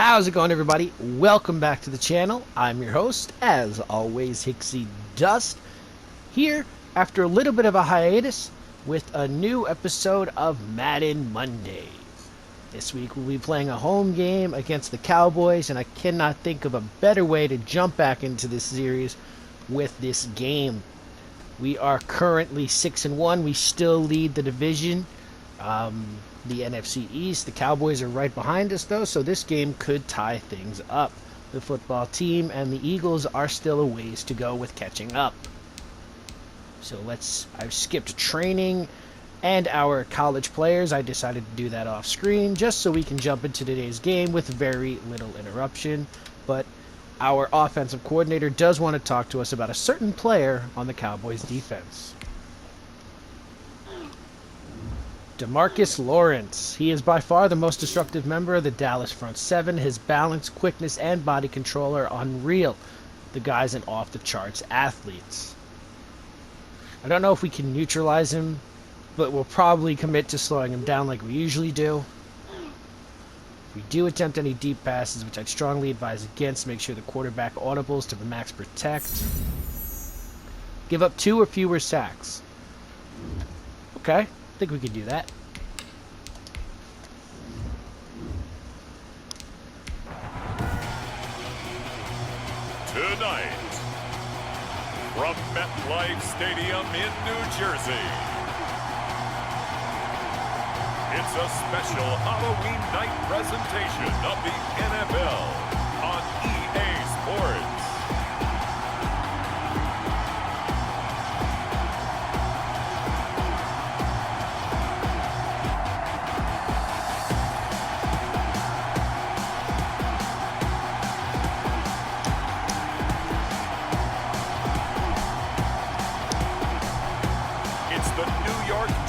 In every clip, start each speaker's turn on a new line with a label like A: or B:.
A: How's it going, everybody? Welcome back to the channel. I'm your host, as always, Hicksydust, here after a little bit of a hiatus with a new episode of Madden Monday. This week we'll be playing a home game against the Cowboys, and I cannot think of a better way to jump back into this series with this game. We are currently 6-1. We still lead the division. The NFC East. The Cowboys are right behind us, though, so this game could tie things up. The football team and the Eagles are still a ways to go with catching up. So I've skipped training and our college players. I decided to do that off screen just so we can jump into today's game with very little interruption. But our offensive coordinator does want to talk to us about a certain player on the Cowboys defense. DeMarcus Lawrence. He is by far the most destructive member of the Dallas front seven. His balance, quickness, and body control are unreal. The guy's an off-the-charts athlete. I don't know if we can neutralize him, but we'll probably commit to slowing him down like we usually do. If we do attempt any deep passes, which I'd strongly advise against, make sure the quarterback audibles to the max protect. Give up 2 or fewer sacks. Okay. I think we could do that.
B: Tonight, from MetLife Stadium in New Jersey, it's a special Halloween night presentation of the NFL on EA Sports.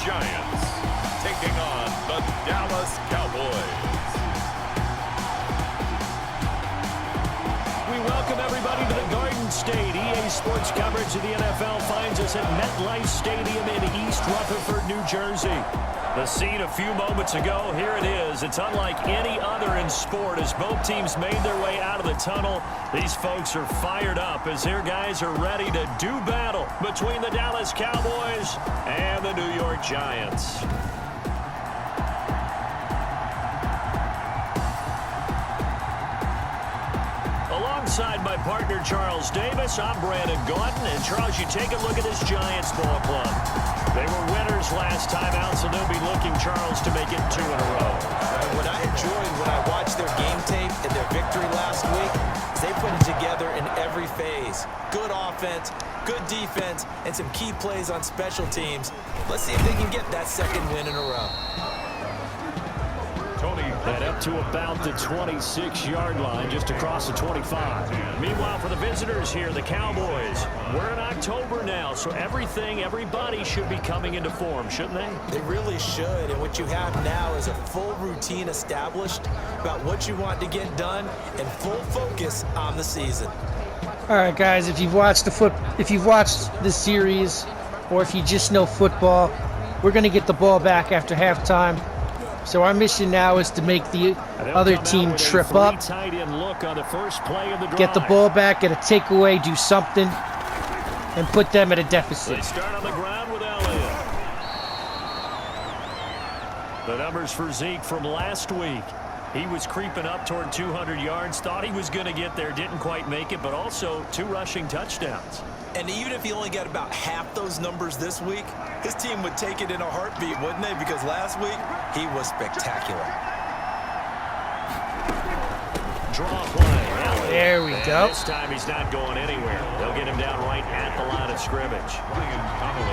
B: Giants taking on the Dallas Cowboys.
C: We welcome everybody to the Garden State. EA Sports coverage of the NFL finds us at MetLife Stadium in East Rutherford, New Jersey. The scene a few moments ago, here it is. It's unlike any other in sport as both teams made their way out of the tunnel. These folks are fired up as their guys are ready to do battle between the Dallas Cowboys and the New York Giants. Alongside my partner Charles Davis, I'm Brandon Gautin. And Charles, you take a look at this Giants ball club. They were winners last time out, so they'll be looking, Charles, to make it 2 in a row.
D: What I enjoyed when I watched their game tape and their victory last week is they put it together in every phase. Good offense, good defense, and some key plays on special teams. Let's see if they can get that second win in a row.
C: And up to about the 26-yard line, just across the 25. Meanwhile, for the visitors here, the Cowboys, we're in October now, so everybody should be coming into form, shouldn't they?
D: They really should, and what you have now is a full routine established about what you want to get done and full focus on the season.
A: All right, guys, if you've watched the series, or if you just know football, we're going to get the ball back after halftime. So our mission now is to make the other team trip up, get the ball back, get a takeaway, do something, and put them at a deficit.
C: They start on the ground with Elliott. The numbers for Zeke from last week. He was creeping up toward 200 yards, thought he was going to get there, didn't quite make it, but also 2 rushing touchdowns.
D: And even if he only got about half those numbers this week, his team would take it in a heartbeat, wouldn't they? Because last week, he was spectacular.
C: Draw play.
A: There we go.
C: This time he's not going anywhere. They'll get him down right at the line of scrimmage.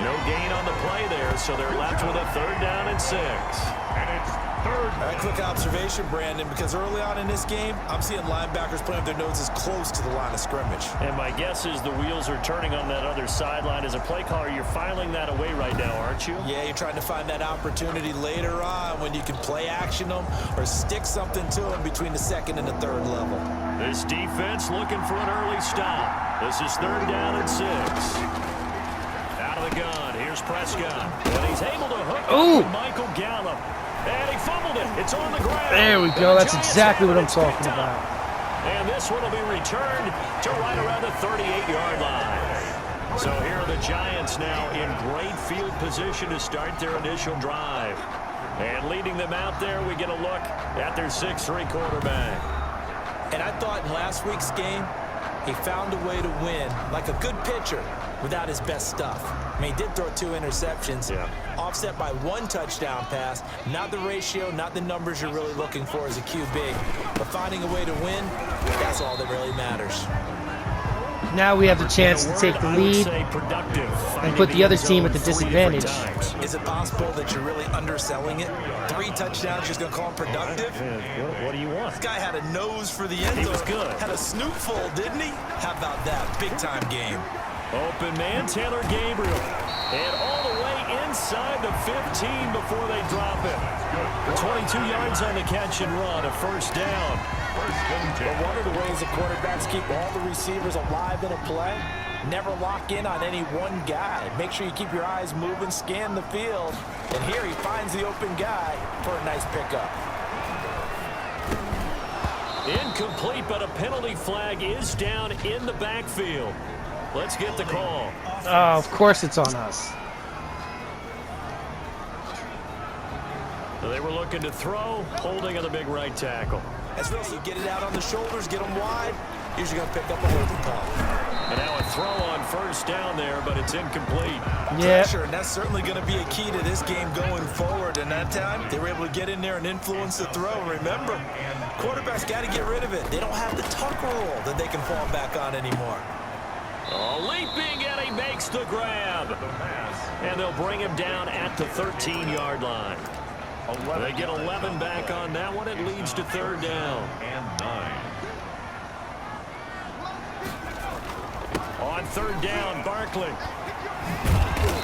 C: No gain on the play there, so they're left with a 3rd down and 6.
B: And it's 3rd.
D: A quick observation, Brandon, because early on in this game, I'm seeing linebackers putting up their noses close to the line of scrimmage.
C: And my guess is the wheels are turning on that other sideline. As a play caller, you're filing that away right now, aren't you?
D: Yeah, you're trying to find that opportunity later on when you can play action them or stick something to them between the 2nd and the 3rd level.
C: This defense looking for an early stop. This is 3rd down and 6. Out of the gun. Here's Prescott. And he's able to hook up with Michael Gallup. And he fumbled it. It's on the ground.
A: There we go. That's exactly what I'm talking about.
C: And this one will be returned to right around the 38-yard line. So here are the Giants now in great field position to start their initial drive. And leading them out there, we get a look at their 6'3" quarterback.
D: And I thought in last week's game, he found a way to win like a good pitcher without his best stuff. I mean, he did throw 2 interceptions, offset by 1 touchdown pass. Not the ratio, not the numbers you're really looking for as a QB. But finding a way to win, that's all that really matters.
A: Now we have the chance to take the lead and put the other team at the disadvantage.
D: Is it possible that you're really underselling it? 3 touchdowns, just going to call him productive?
C: What do you want?
D: This guy had a nose for the end zone.
C: He was good.
D: Had a snootful, didn't he? How about that? Big-time game.
C: Open man, Taylor Gabriel. And all the way inside the 15 before they drop it. 22 yards on the catch and run, a first down.
D: But one of the ways the quarterbacks keep all the receivers alive in a play, never lock in on any one guy. Make sure you keep your eyes moving, scan the field. And here he finds the open guy for a nice pickup.
C: Incomplete, but a penalty flag is down in the backfield. Let's get the call.
A: Oh, of course it's on us.
C: So they were looking to throw, holding on the big right tackle.
D: As well as you get it out on the shoulders, get them wide, usually going to pick up a holding call.
C: And now a throw on first down there, but it's incomplete.
D: Pressure, and that's certainly going to be a key to this game going forward. And that time, they were able to get in there and influence the throw. Remember, quarterbacks got to get rid of it. They don't have the tuck rule that they can fall back on anymore.
C: Oh, leaping, and he makes the grab. And they'll bring him down at the 13-yard line. They get 11 back on that one. It leads to 3rd down.
B: And 9.
C: On 3rd down, Barkley.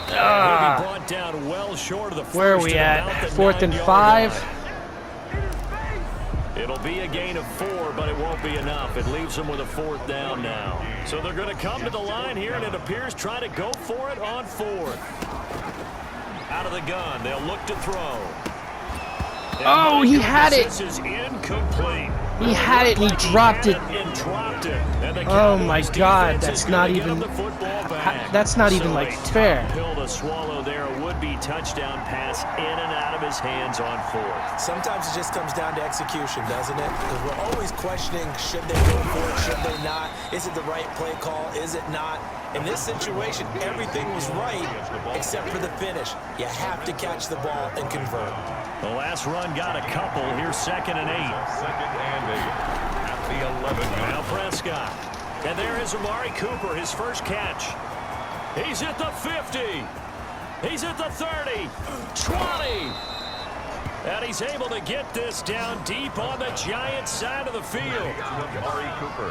C: He'll be brought down well short of the first.
A: Where are we at? 4th and 5.
C: It'll be a gain of 4, but it won't be enough. It leaves them with a 4th down now. So they're going to come to the line here, and it appears trying to go for it on 4th. Out of the gun, they'll look to throw.
A: Oh, he had it.
C: This is incomplete.
A: He had it and he dropped it. Oh my God, that's not even like fair.
C: Pill to swallow there, a would-be touchdown pass in and out of his hands on 4th.
D: Sometimes it just comes down to execution, doesn't it? Because we're always questioning, should they go for it, should they not? Is it the right play call? Is it not? In this situation, everything was right except for the finish. You have to catch the ball and convert.
C: The last run got a couple. Here's 2nd and 8.
B: 2nd and 8 at the 11.
C: Now Prescott. And there is Amari Cooper, his first catch. He's at the 50. He's at the 30. 20. And he's able to get this down deep on the Giants side of the field.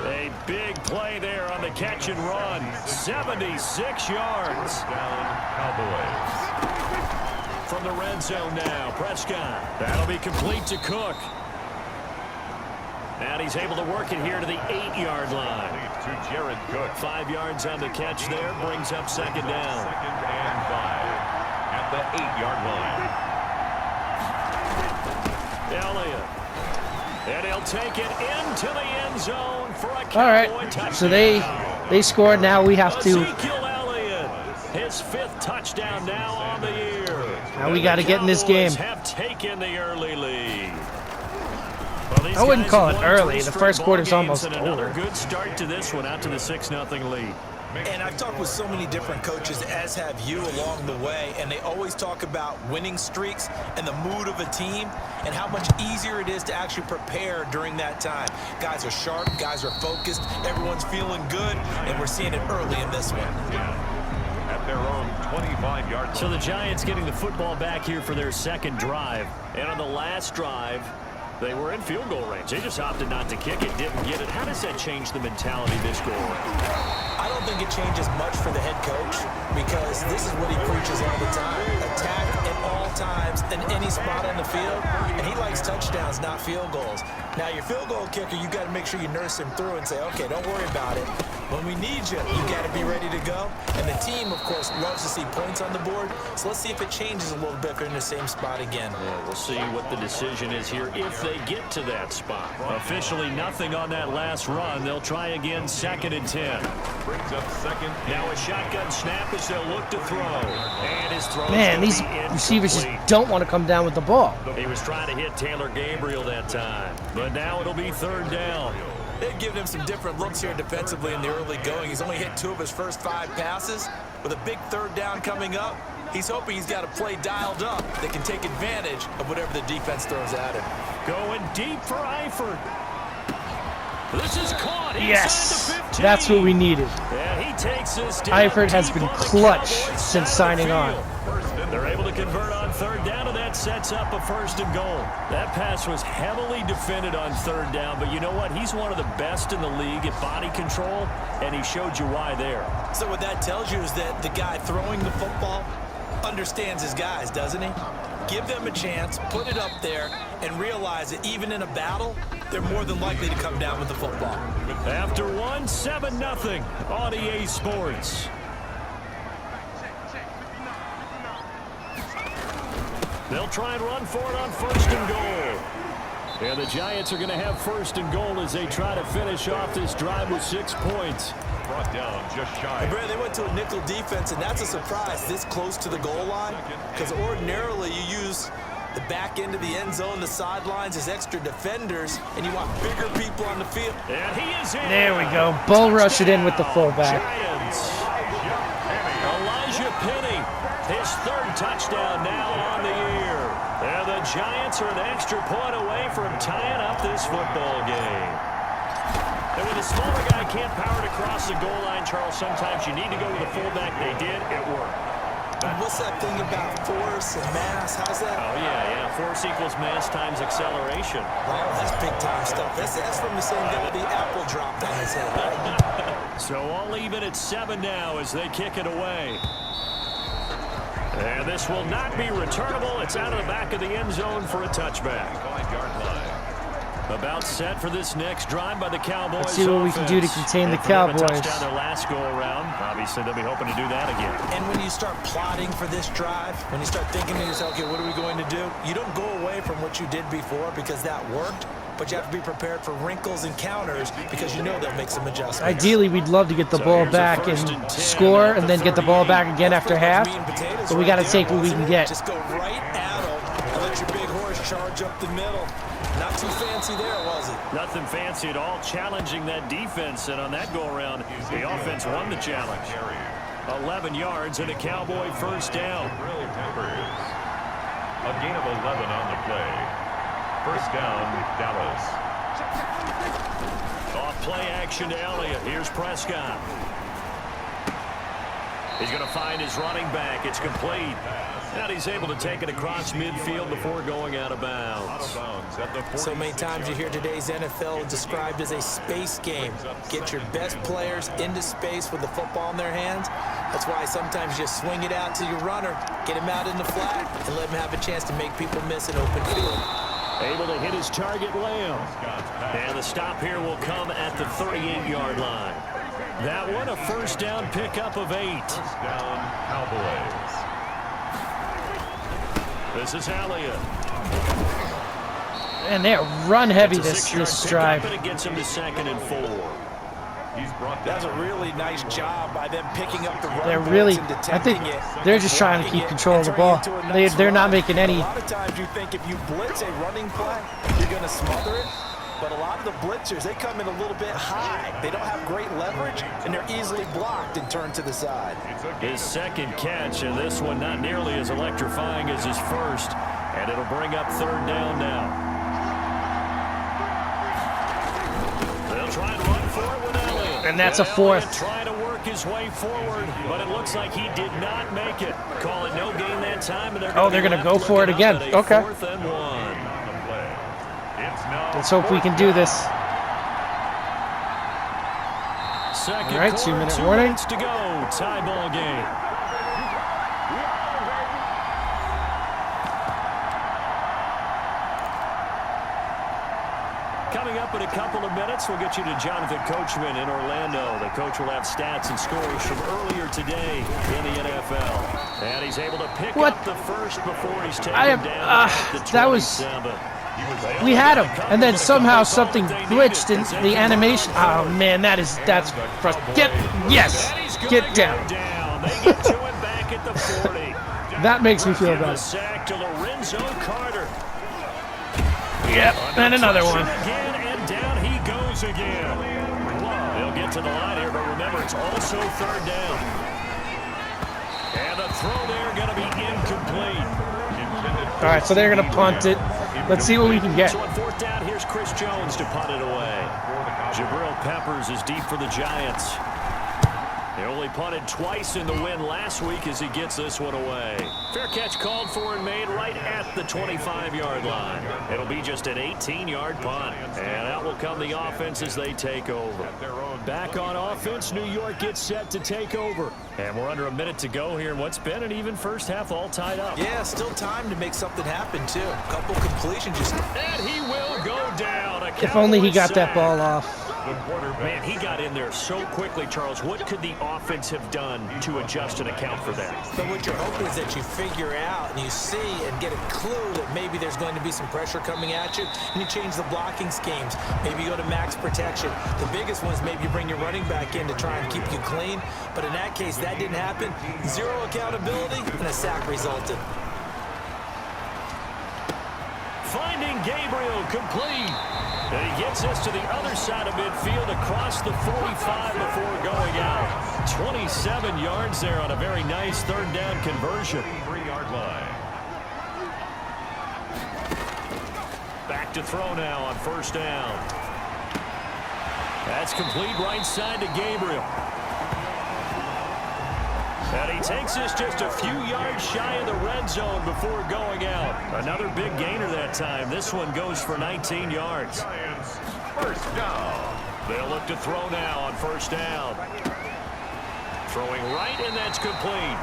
C: A big play there on the catch and run. 76 yards.
B: Cowboys.
C: From the red zone now, Prescott. That'll be complete to Cook. And he's able to work it here to the 8-yard line.
B: To Jared Cook.
C: 5 yards on the catch there, brings up 2nd down.
B: 2nd and 5 at the 8-yard line.
C: Elliott. And he'll take it into the end zone for a
A: Cowboy touchdown. So they scored. Now we have to.
C: Ezekiel Elliott, his 5th touchdown now on the year.
A: Now we got to get in this game.
C: Have taken the early lead.
A: I wouldn't call it early. The first quarter's almost over.
C: Another good start to this one, out to the 6-0 lead.
D: And I've talked with so many different coaches, as have you, along the way, and they always talk about winning streaks and the mood of a team and how much easier it is to actually prepare during that time. Guys are sharp, guys are focused, everyone's feeling good, and we're seeing it early in this one.
B: At their own 25-yard line.
C: So the Giants getting the football back here for their 2nd drive. And on the last drive, they were in field goal range. They just opted not to kick it, didn't get it. How does that change the mentality this goal?
D: I don't think it changes much for the head coach because this is what he preaches all the time. Attack at all times in any spot on the field, and he likes touchdowns, not field goals. Now, your field goal kicker, you got to make sure you nurse him through and say, okay, don't worry about it. When we need you, you got to be ready to go. And the team, of course, loves to see points on the board. So let's see if it changes a little bit if they're in the same spot again.
C: Yeah, we'll see what the decision is here if they get to that spot. Officially nothing on that last run. They'll try again, 2nd and 10.
B: Brings up 2nd.
C: Now a shotgun snap as they'll look to throw. And his throw.
A: Man, these receivers just don't want to come down with the ball.
C: He was trying to hit Taylor Gabriel that time. But now it'll be 3rd down.
D: They've given him some different looks here defensively in the early going. He's only hit 2 of his first 5 passes. With a big 3rd down coming up, he's hoping he's got a play dialed up that can take advantage of whatever the defense throws at him.
C: Going deep for Eifert. This is caught.
A: Yes, that's what we needed.
C: Yeah, he takes this down.
A: Eifert has been clutch since signing on.
C: They're able to convert on 3rd down, and that sets up a 1st and goal. That pass was heavily defended on 3rd down, but you know what? He's one of the best in the league at body control, and he showed you why there.
D: So what that tells you is that the guy throwing the football understands his guys, doesn't he? Give them a chance, put it up there, and realize that even in a battle, they're more than likely to come down with the football.
C: After 1, 7-0 on EA Sports. They'll try and run for it on 1st and goal. And the Giants are going to have 1st and goal as they try to finish off this drive with 6 points.
B: Brought down just shy.
D: Hey, Brad, they went to a nickel defense, and that's a surprise this close to the goal line, because ordinarily you use the back end of the end zone, the sidelines as extra defenders, and you want bigger people on the field.
C: And he is in.
A: There we go. Bull rush it in with the fullback.
C: Giants. Elijah Penny, his 3rd touchdown now on the year. And the Giants are an extra point away from tying up this football game. And when the smaller guy can't power it across the goal line, Charles, sometimes you need to go with a fullback. They did. It worked.
D: What's that thing about force and mass? How's that?
C: Oh, yeah. Force equals mass times acceleration.
D: Oh, that's big-time stuff. That's from the same guy the apple dropped on his head, right?
C: So all even at 7 now as they kick it away. And this will not be returnable. It's out of the back of the end zone for a touchback. About set for this next drive by the Cowboys.
A: Let's see what we can do to contain the Cowboys.
C: Touchdown their last go around. Obviously, they'll be hoping to do that again.
D: And when you start plotting for this drive, when you start thinking to yourself, okay, what are we going to do? You don't go away from what you did before because that worked, but you have to be prepared for wrinkles and counters because you know they'll make some adjustments.
A: Ideally, we'd love to get the ball back and score and then get the ball back again after half, but we got to take what we can get.
D: Just go right at them and let your big horse charge up the middle. Not too fancy there, was it?
C: Nothing fancy at all, challenging that defense, and on that go-around, the offense won the challenge. 11 yards and a Cowboy 1st down.
B: A gain of 11 on the play. 1st down, Dallas.
C: Off play action to Elliott. Here's Prescott. He's going to find his running back. It's complete. And he's able to take it across midfield before going out of bounds.
D: So many times you hear today's NFL described as a space game. Get your best players into space with the football in their hands. That's why sometimes you swing it out to your runner, get him out in the flat, and let him have a chance to make people miss an open field.
C: Able to hit his target, Lamb. And the stop here will come at the 38-yard line. That one a 1st down pickup of 8.
B: 1st down, Cowboys.
C: This is Elliott.
A: And they're run heavy this drive.
C: And it gets him to 2nd and 4.
B: He's brought
D: That's a really nice job by them picking up the run.
A: They're really, I think they're just trying to keep control of the ball. They're not making any.
D: A lot of times you think if you blitz a running play, you're going to smother it. But a lot of the blitzers, they come in a little bit high. They don't have great leverage, and they're easily blocked and turned to the side.
C: His 2nd catch, and this one not nearly as electrifying as his 1st. And it'll bring up 3rd down now. They'll try and run for it with Elliott.
A: And that's a 4th.
C: Trying to work his way forward, but it looks like he did not make it. Call it no gain that time. And
A: they're going to go for it again. Okay.
C: 4th and 1.
A: Let's hope we can do this.
C: Second
A: All right,
C: quarter,
A: 2-minute
C: 2
A: warning.
C: minutes to go. Tie ball game. Coming up in a couple of minutes, we'll get you to Jonathan Coachman in Orlando. The coach will have stats and scores from earlier today in the NFL. And he's able to pick up the first before he's taken down at the 27.
A: We had him, and then somehow something glitched in the animation. Oh man, that's frustrating. Get down.
C: They get to him back at the 40.
A: That makes me feel better.
C: Sack to Lorenzo Carter.
A: Yep, and another one.
C: Again, and down he goes again. They'll get to the line here, but remember, it's also third down. And the throw there going to be incomplete.
A: All right, so they're going to punt it. Let's see what we can get.
C: So on fourth down, here's Chris Jones to punt it away. Jabril Peppers is deep for the Giants. They only punted twice in the win last week as he gets this one away. Fair catch called for and made right at the 25-yard line. It'll be just an 18-yard punt. And out will come the offense as they take over. Back on offense, New York gets set to take over. And we're under a minute to go here in what's been an even first half all tied up.
D: Yeah, still time to make something happen, too. A couple completions just...
C: And he will go down.
A: If only he got that ball off.
C: Man, he got in there so quickly, Charles. What could the offense have done to adjust and account for that?
D: But what you're hoping is that you figure out and you see and get a clue that maybe there's going to be some pressure coming at you, and you change the blocking schemes. Maybe you go to max protection. The biggest one is maybe you bring your running back in to try and keep you clean. But in that case, that didn't happen. Zero accountability, and a sack resulted.
C: Finding Gabriel complete. And he gets us to the other side of midfield across the 45 before going out. 27 yards there on a very nice third down conversion.
B: 3-yard line.
C: Back to throw now on first down. That's complete right side to Gabriel. And he takes us just a few yards shy of the red zone before going out. Another big gainer that time. This one goes for 19 yards.
B: Giants, first down.
C: They'll look to throw now on first down. Throwing right, and that's complete.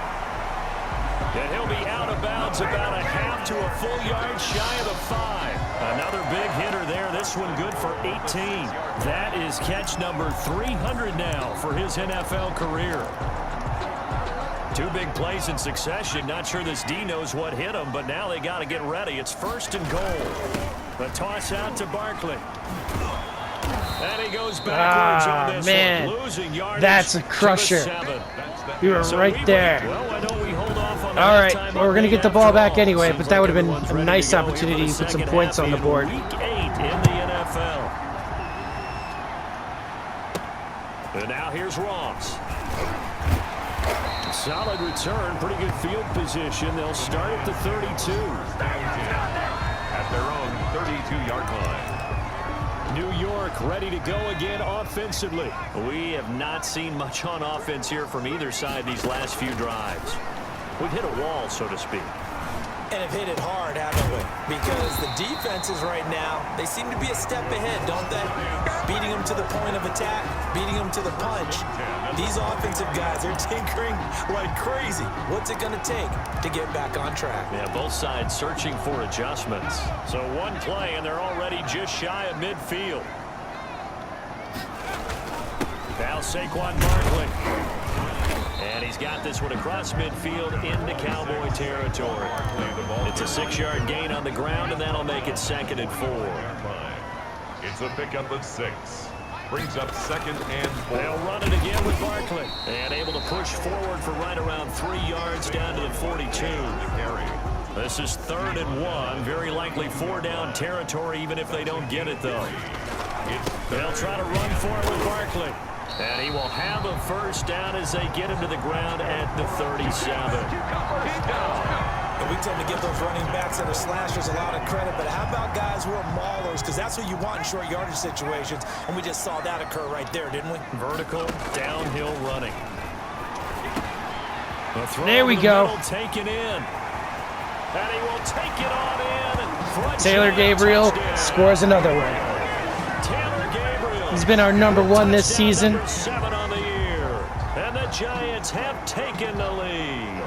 C: And he'll be out of bounds about a half to a full yard shy of the 5. Another big hitter there. This one good for 18. That is catch number 300 now for his NFL career. Two big plays in succession. Not sure this D knows what hit him, but now they got to get ready. It's first and goal. The toss out to Barkley. And he goes backwards on this
A: man.
C: one. Losing yardage.
A: That's a crusher. You were right there.
C: Well, why don't we hold off on
A: all right, well, we're going to get the ball back anyway, but that would have been a nice opportunity to put some points on the board.
C: Week 8 in the NFL. And now here's Ross. Solid return, pretty good field position. They'll start at the 32.
B: At their own 32-yard line.
C: New York ready to go again offensively. We have not seen much on offense here from either side these last few drives. We've hit a wall, so to speak.
D: And have hit it hard, haven't we? Because the defenses right now, they seem to be a step ahead, don't they? Beating them to the point of attack, beating them to the punch. These offensive guys are tinkering like crazy. What's it going to take to get back on track?
C: Yeah, both sides searching for adjustments. So one play, and they're already just shy of midfield. Now Saquon Barkley. And he's got this one across midfield into Cowboy territory. It's a 6-yard gain on the ground, and that'll make it 2nd and 4.
B: It's a pickup of 6. Brings up 2nd and 4.
C: They'll run it again with Barkley. And able to push forward for right around 3 yards down to the 42. This is 3rd and 1. Very likely 4-down territory, even if they don't get it, though. They'll try to run for it with Barkley. And he will have a first down as they get him to the ground at the 37.
D: And we tend to give those running backs that are slashers a lot of credit, but how about guys who are maulers? Because that's what you want in short yardage situations, and we just saw that occur right there, didn't we?
C: Vertical, downhill running.
A: There we go.
C: Taken in. And he will take it on in.
A: Taylor Gabriel scores another one. He's been our #1 this season.
C: 7 on the year. And the Giants have taken the lead.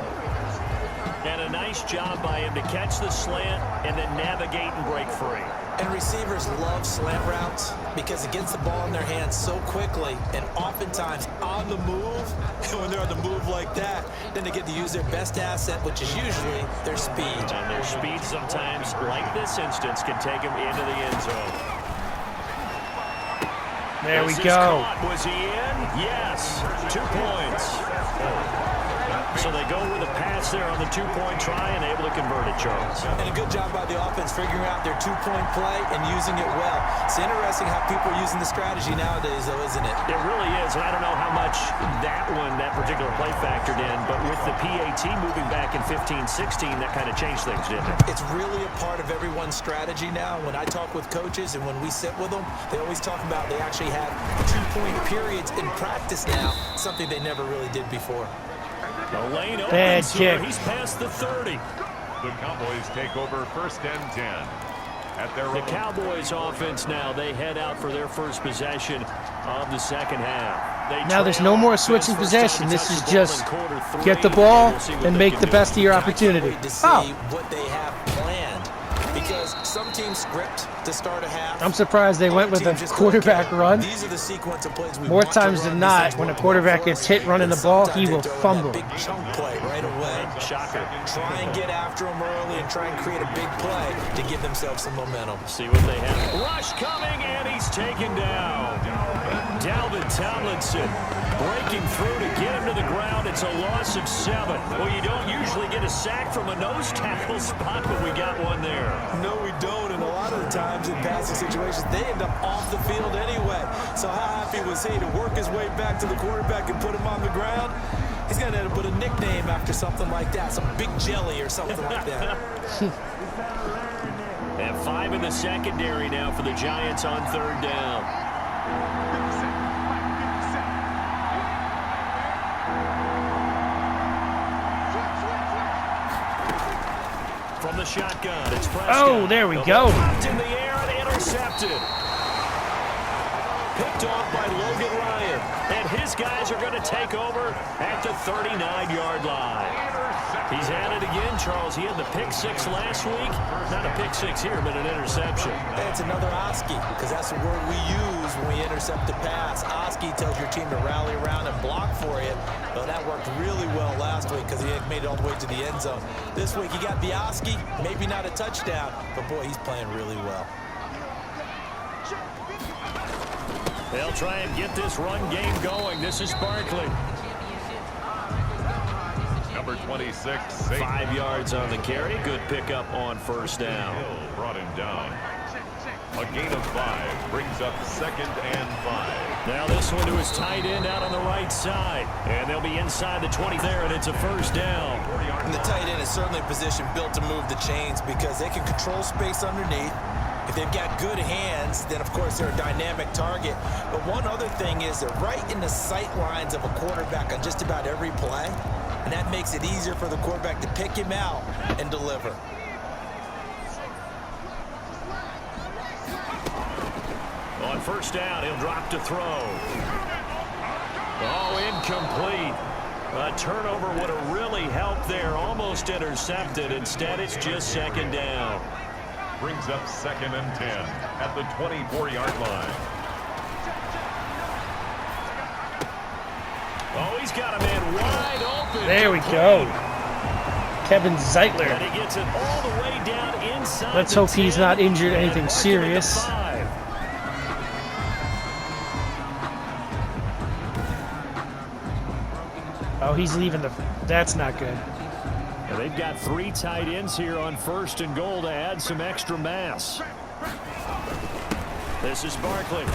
C: And a nice job by him to catch the slant and then navigate and break free.
D: And receivers love slant routes because it gets the ball in their hands so quickly and oftentimes on the move. And when they're on the move like that, then they get to use their best asset, which is usually their speed.
C: And their speed sometimes, like this instance, can take them into the end zone.
A: There we go.
C: Was he in? Yes. 2 points. So they go with a pass there on the two-point try and able to convert it, Charles.
D: And a good job by the offense figuring out their two-point play and using it well. It's interesting how people are using the strategy nowadays, though, isn't it?
C: It really is. And I don't know how much that particular play factored in, but with the PAT moving back in 15-16, that kind of changed things, didn't it?
D: It's really a part of everyone's strategy now. When I talk with coaches and when we sit with them, they always talk about they actually have two-point periods in practice now, something they never really did before.
C: The lane opens here. He's past the 30.
B: The Cowboys take over 1st and 10. At their
C: the Cowboys offense now, they head out for their first possession of the second half.
A: Now there's no more switching possession. This is just get the ball and make the best of your opportunity.
D: What they have planned, because some teams script to start a half.
A: I'm surprised they went with a quarterback run.
D: These are the sequence of plays
A: more times than not, when a quarterback gets hit running the ball, he will fumble.
D: Big chunk play right away.
C: Shocker.
D: Try and get after him early and try and create a big play to give themselves some momentum.
C: See what they have. Rush coming, and he's taken down. Dalvin Tomlinson breaking through to get him to the ground. It's a loss of 7. Well, you don't usually get a sack from a nose tackle spot, but we got one there.
D: No, we don't, and a lot of the times in passing situations, they end up off the field anyway. So how happy was he to work his way back to the quarterback and put him on the ground? He's going to end up with a nickname after something like that, some Big Jelly or something like that.
C: And 5 in the secondary now for the Giants on 3rd down. From the shotgun, it's Prescott.
A: Oh, there we go.
C: In the air and intercepted. Picked off by Logan Ryan. And his guys are going to take over at the 39-yard line. He's had it again, Charles. He had the pick 6 last week. Not a pick 6 here, but an interception.
D: It's another Oski, because that's the word we use when we intercept the pass. Oski tells your team to rally around and block for you. Well, that worked really well last week because he had made it all the way to the end zone. This week he got the Oski, maybe not a touchdown, but boy, he's playing really well.
C: They'll try and get this run game going. This is Barkley.
B: Number 26,
C: 5 yards on the carry. Good pickup on 1st down.
B: Hill brought him down. A gain of 5 brings up 2nd and 5.
C: Now this one to his tight end out on the right side. And they'll be inside the 20 there, and it's a 1st down.
D: And the tight end is certainly a position built to move the chains because they can control space underneath. If they've got good hands, then of course they're a dynamic target. But one other thing is they're right in the sight lines of a quarterback on just about every play. And that makes it easier for the quarterback to pick him out and deliver.
C: On 1st down, he'll drop to throw. Oh, incomplete. A turnover would have really helped there. Almost intercepted. Instead, it's just 2nd down.
B: Brings up 2nd and 10 at the 24-yard line.
C: Oh, he's got a man wide open.
A: There we go. Kevin Zeitler.
C: And he gets it all the way down inside.
A: Let's hope he's not injured anything serious. Oh, he's leaving the... That's not good.
C: And they've got 3 tight ends here on 1st and goal to add some extra mass. This is Barkley.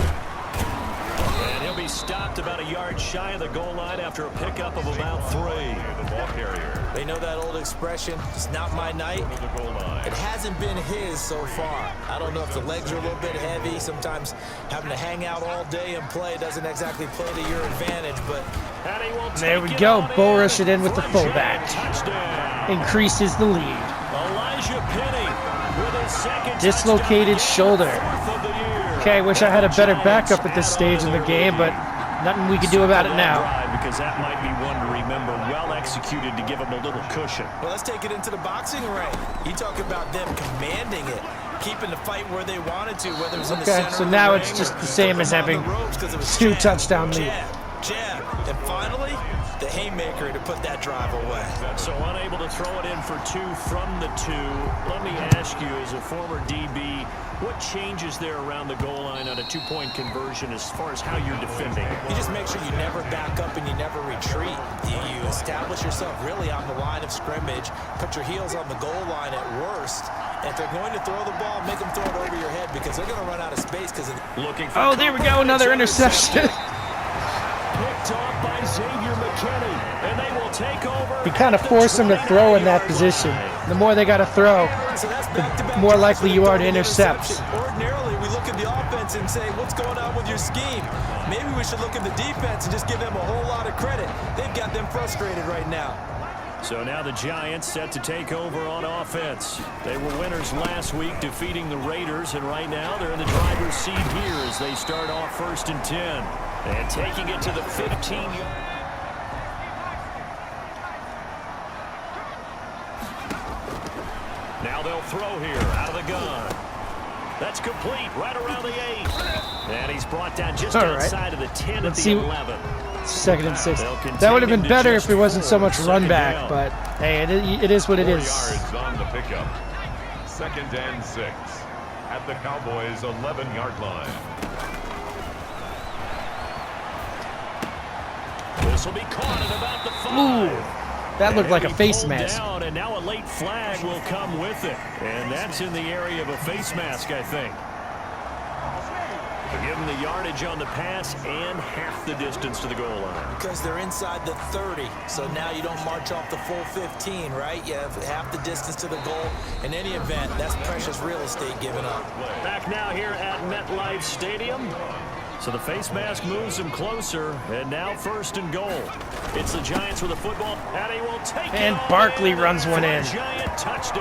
C: And he'll be stopped about a yard shy of the goal line after a pickup of about 3.
B: The ball carrier.
D: They know that old expression, it's not my night. It hasn't been his so far. I don't know if the legs are a little bit heavy. Sometimes having to hang out all day and play doesn't exactly play to your advantage, but...
A: There we go. Bull rush it in with the fullback. Increases the lead. Dislocated shoulder. Okay, I wish I had a better backup at this stage in the game, but Nothing we can do about it now.
C: Because that might be one to remember, well executed to give them a little cushion.
D: Well, let's take it into the boxing ring. You talk about them commanding it, keeping the fight where they wanted to, whether it's in the center.
A: Okay, so now it's just the same as having 2 touchdown lead.
D: Jab, and finally, the haymaker to put that drive away.
C: So unable to throw it in for 2 from the 2. Let me ask you, as a former DB, what changes there around the goal line on a 2-point conversion as far as how you're defending?
D: You just make sure you never back up and you never retreat. You establish yourself really on the line of scrimmage, put your heels on the goal line at worst. And if they're going to throw the ball, make them throw it over your head because they're going to run out of space.
C: Looking for
A: oh, there we go, another interception.
C: Picked off by Xavier McKinney, and they will take over.
A: You kind of force them to throw in that position. The more they got to throw, the more likely you are to intercept.
D: Ordinarily, we look at the offense and say, what's going on with your scheme? Maybe we should look at the defense and just give them a whole lot of credit. They've got them frustrated right now.
C: So now the Giants set to take over on offense. They were winners last week, defeating the Raiders, and right now they're in the driver's seat here as they start off 1st and 10. And taking it to the 15-yard. Now they'll throw here out of the gun. That's complete right around the 8. And he's brought down just outside of the 10 at the 11.
A: 2nd and 6. That would have been better if it wasn't so much run back, but hey, it is what it is.
B: 4 yards on the pickup. 2nd and 6 at the Cowboys' 11-yard line.
C: This will be caught at about the 5.
A: Ooh, that looked like a face mask.
C: Down, and now a late flag will come with it. And that's in the area of a face mask, I think. To give them the yardage on the pass and half the distance to the goal line.
D: Because they're inside the 30, so now you don't march off the full 15, right? You have half the distance to the goal. In any event, that's precious real estate given up.
C: Back now here at MetLife Stadium. So the face mask moves him closer, and now 1st and goal. It's the Giants with the football, and he will take it.
A: And Barkley runs one in.
C: Giant touchdown.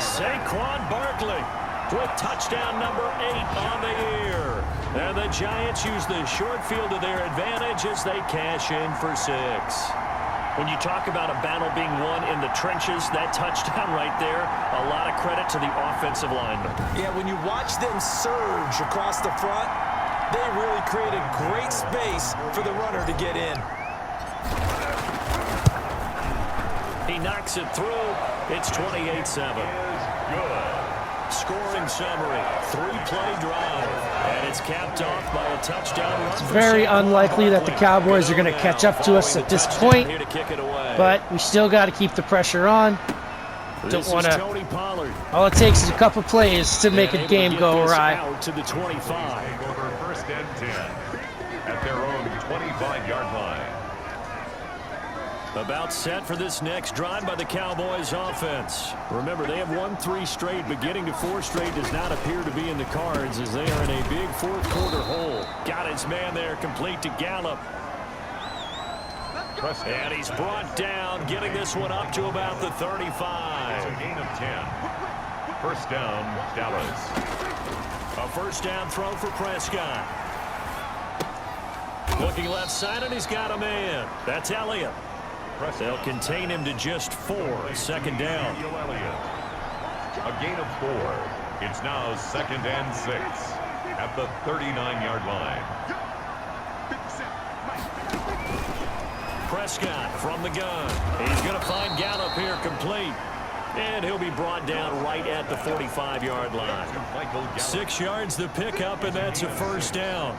C: Saquon Barkley with touchdown number 8 on the year. And the Giants use the short field to their advantage as they cash in for 6. When you talk about a battle being won in the trenches, that touchdown right there, a lot of credit to the offensive linemen.
D: Yeah, when you watch them surge across the front, they really created great space for the runner to get in.
C: He knocks it through. It's 28-7.
B: Good.
C: Scoring summary, 3-play drive, and it's capped off by a touchdown run.
A: It's very unlikely that the Cowboys are going to catch up to us at this point, but we still got to keep the pressure on. Don't want to. All it takes is a couple plays to make a game go awry.
C: Out to the 25.
B: Over 1st and 10 at their own 25-yard line.
C: About set for this next drive by the Cowboys offense. Remember, they have won 3 straight, but getting to 4 straight does not appear to be in the cards as they are in a big 4th quarter hole. Got his man there, complete to Gallup. And he's brought down, getting this one up to about the 35.
B: It's a gain of 10. 1st down, Dallas.
C: A 1st down throw for Prescott. Looking left side, and he's got a man. That's Elliott. They'll contain him to just 4. 2nd down.
B: A gain of 4. It's now 2nd and 6 at the 39-yard line.
C: Prescott from the gun. He's going to find Gallup here complete. And he'll be brought down right at the 45-yard line. 6 yards the pickup, and that's a 1st down.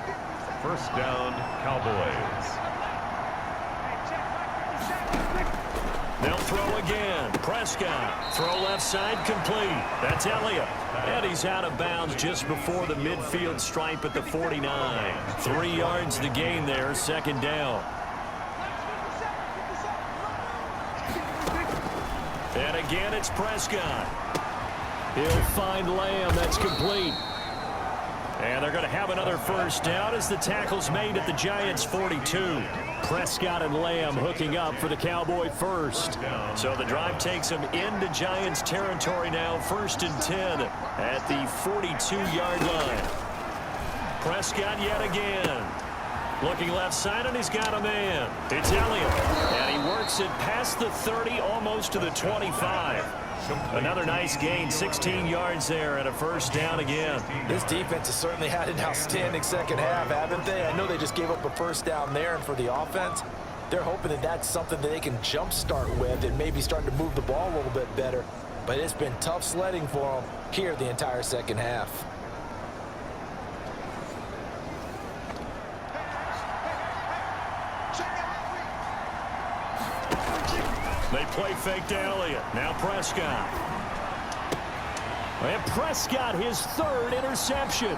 B: 1st down, Cowboys.
C: They'll throw again. Prescott. Throw left side complete. That's Elliott. And he's out of bounds just before the midfield stripe at the 49. 3 yards the gain there. 2nd down. And again, it's Prescott. He'll find Lamb. That's complete. And they're going to have another 1st down as the tackle's made at the Giants' 42. Prescott and Lamb hooking up for the Cowboy 1st. So the drive takes them into Giants territory now. 1st and 10 at the 42-yard line. Prescott yet again. Looking left side, and he's got a man. It's Elliott. And he works it past the 30, almost to the 25. Another nice gain, 16 yards there, and a first down again.
D: This defense has certainly had an outstanding second half, haven't they? I know they just gave up a first down there, and for the offense, they're hoping that that's something that they can jumpstart with and maybe start to move the ball a little bit better. But it's been tough sledding for them here the entire second half.
C: They play fake to Elliott. Now Prescott. And Prescott, his third interception.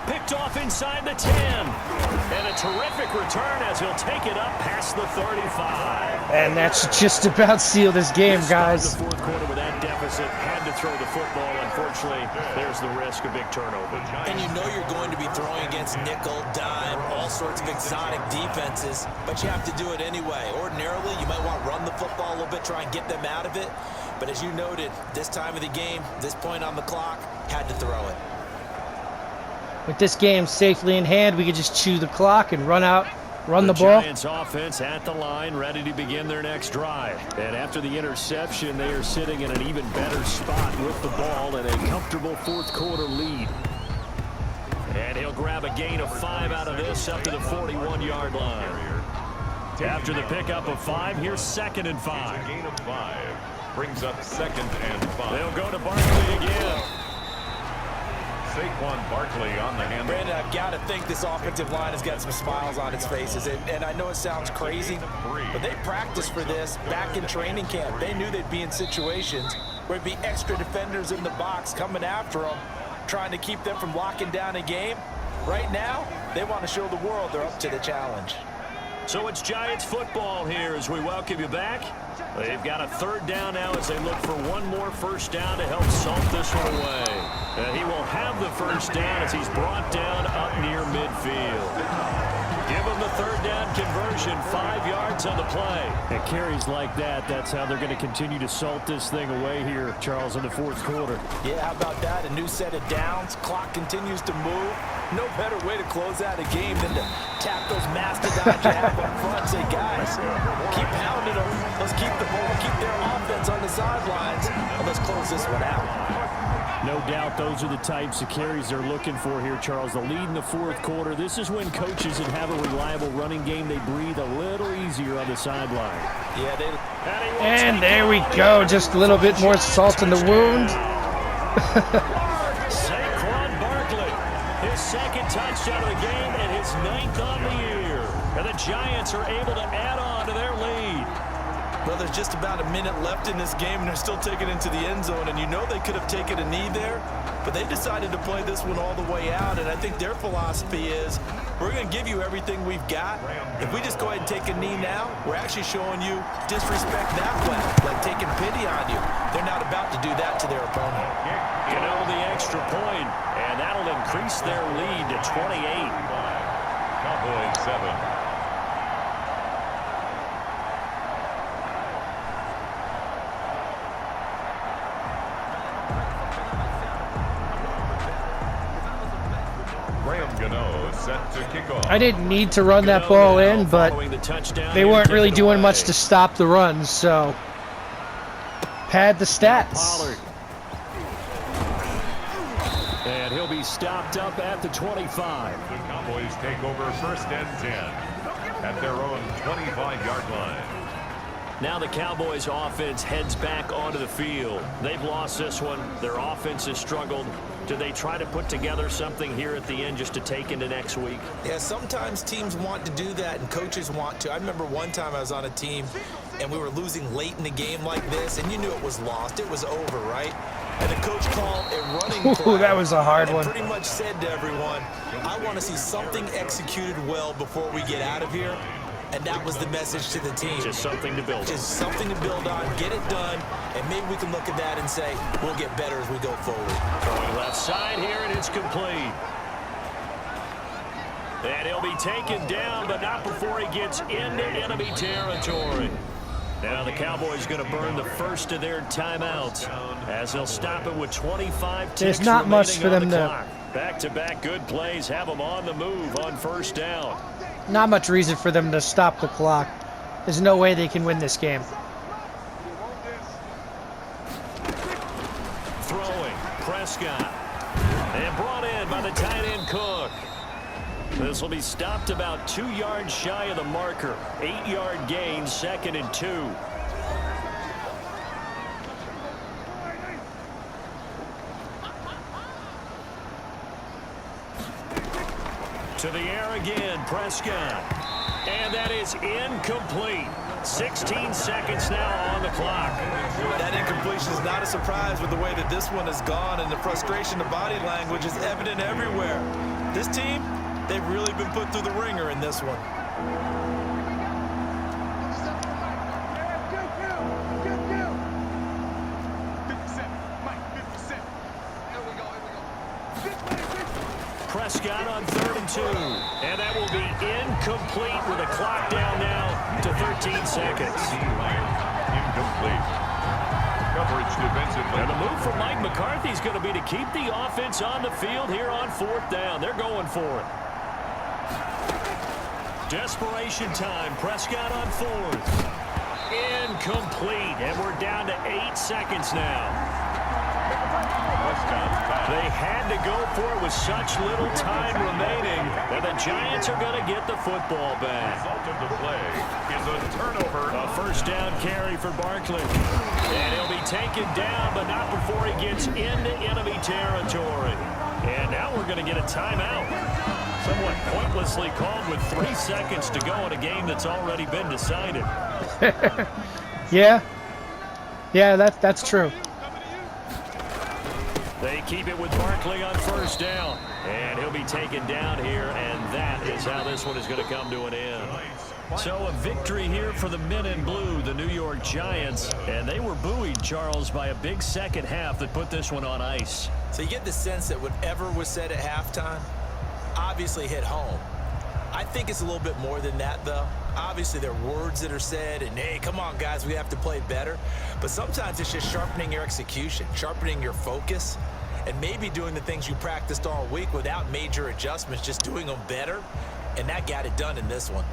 C: Picked off inside the 10. And a terrific return as he'll take it up past the 35.
A: And that's just about sealed this game, guys.
C: The fourth quarter with that deficit, had to throw the football. Unfortunately, there's the risk of big turnover.
D: And you know you're going to be throwing against nickel, dime, all sorts of exotic defenses, but you have to do it anyway. Ordinarily, you might want to run the football a little bit, try and get them out of it. But as you noted, this time of the game, this point on the clock, had to throw it.
A: With this game safely in hand, we could just chew the clock and run the ball.
C: Giants offense at the line, ready to begin their next drive. And after the interception, they are sitting in an even better spot with the ball and a comfortable fourth quarter lead. And he'll grab a gain of 5 out of this up to the 41-yard line. After the pickup of 5, here's 2nd and 5.
B: Gain of 5 brings up 2nd and 5.
C: They'll go to Barkley again.
B: Saquon Barkley on the handle.
D: Brandon, I've got to think this offensive line has got some smiles on its faces. And I know it sounds crazy, but they practiced for this back in training camp. They knew they'd be in situations where it'd be extra defenders in the box coming after them, trying to keep them from locking down a game. Right now, they want to show the world they're up to the challenge.
C: So it's Giants football here as we welcome you back. They've got a 3rd down now as they look for one more first down to help salt this one away. He will have the first down as he's brought down up near midfield. Give him the 3rd down conversion, 5 yards on the play. And carries like that, that's how they're going to continue to salt this thing away here, Charles, in the fourth quarter.
D: Yeah, how about that? A new set of downs. Clock continues to move. No better way to close out a game than to tap those mastodons you have up front and say, guys, keep pounding them. Let's keep the ball, keep their offense on the sidelines, and let's close this one out.
C: No doubt those are the types of carries they're looking for here, Charles. The lead in the fourth quarter. This is when coaches that have a reliable running game, they breathe a little easier on the sideline.
D: Yeah,
A: and there we go. Just a little bit more salt in the wound.
C: Saquon Barkley, his 2nd touchdown of the game and his 9th on the year. And the Giants are able to add on to their lead.
D: Well, there's just about a minute left in this game, and they're still taking it into the end zone. And you know they could have taken a knee there, but they decided to play this one all the way out. And I think their philosophy is, we're going to give you everything we've got. If we just go ahead and take a knee now, we're actually showing you disrespect that way, like taking pity on you. They're not about to do that to their opponent.
C: You know, the extra point, and that'll increase their lead to 28.
B: Cowboys 7. Set to kick off.
A: I didn't need to run that ball in, but they weren't really doing much to stop the runs, so pad the stats.
C: And he'll be stopped up at the 25.
B: The Cowboys take over 1st and 10 at their own 25-yard line.
C: Now the Cowboys offense heads back onto the field. They've lost this one. Their offense has struggled. Do they try to put together something here at the end just to take into next week?
D: Yeah, sometimes teams want to do that and coaches want to. I remember one time I was on a team and we were losing late in the game like this, and you knew it was lost. It was over, right? And the coach called a running play.
A: Ooh, that was a hard one.
D: Pretty much said to everyone, I want to see something executed well before we get out of here. And that was the message to the team.
C: Just something to build on.
D: Just something to build on, get it done, and maybe we can look at that and say, we'll get better as we go forward.
C: Going left side here, and it's complete. And he'll be taken down, but not before he gets into enemy territory. Now the Cowboys going to burn the first of their timeouts as they'll stop it with 25 ticks.
A: There's not much for them to
C: Back-to-back good plays have them on the move on first down.
A: Not much reason for them to stop the clock. There's no way they can win this game.
C: Throwing, Prescott. And brought in by the tight end Cook. This will be stopped about 2 yards shy of the marker. 8-yard gain, 2nd and 2. To the air again, Prescott. And that is incomplete. 16 seconds now on the clock.
D: That incompletion is not a surprise with the way that this one has gone, and the frustration of body language is evident everywhere. This team, they've really been put through the ringer in this one.
C: Prescott on 3rd and 2. And that will be incomplete with a clock down now to 13 seconds.
B: Incomplete. Coverage defensively.
C: And the move from Mike McCarthy is going to be to keep the offense on the field here on 4th down. They're going for it. Desperation time. Prescott on 4th. Incomplete. And we're down to 8 seconds now. They had to go for it with such little time remaining that the Giants are going to get the football back.
B: The result of the play is a turnover.
C: A first down carry for Barkley. And he'll be taken down, but not before he gets into enemy territory. And now we're going to get a timeout. Somewhat pointlessly called with 3 seconds to go in a game that's already been decided.
A: Yeah, that's true.
C: They keep it with Barkley on first down. And he'll be taken down here, and that is how this one is going to come to an end. So a victory here for the men in blue, the New York Giants. And they were buoyed, Charles, by a big second half that put this one on ice.
D: So you get the sense that whatever was said at halftime obviously hit home. I think it's a little bit more than that, though. Obviously, there are words that are said, and, hey, come on, guys, we have to play better. But sometimes it's just sharpening your execution, sharpening your focus, and maybe doing the things you practiced all week without major adjustments, just doing them better. And that got it done in this one.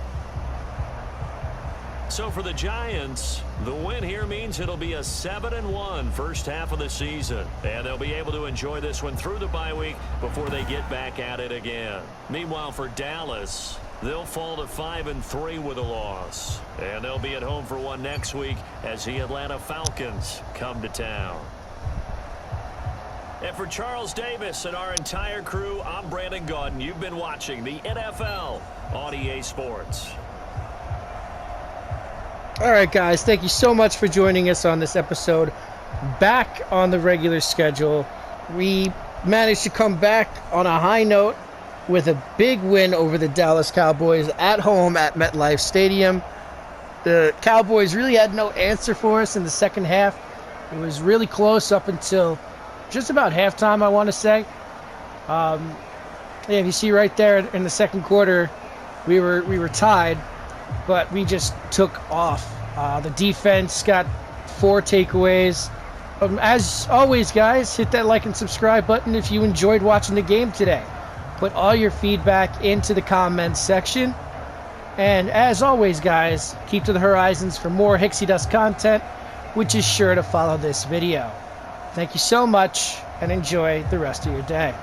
C: So for the Giants, the win here means it'll be a 7-1 first half of the season. And they'll be able to enjoy this one through the bye week before they get back at it again. Meanwhile, for Dallas, they'll fall to 5-3 with a loss. And they'll be at home for one next week as the Atlanta Falcons come to town. And for Charles Davis and our entire crew, I'm Brandon Gaudin. You've been watching the NFL on EA Sports.
A: All right, guys, thank you so much for joining us on this episode. Back on the regular schedule. We managed to come back on a high note with a big win over the Dallas Cowboys at home at MetLife Stadium. The Cowboys really had no answer for us in the second half. It was really close up until just about halftime, I want to say. If you see right there in the second quarter, we were tied, but we just took off. The defense got 4 takeaways. As always, guys, hit that like and subscribe button if you enjoyed watching the game today. Put all your feedback into the comments section. And as always, guys, keep to the horizons for more Hicksydust content, which is sure to follow this video. Thank you so much, and enjoy the rest of your day.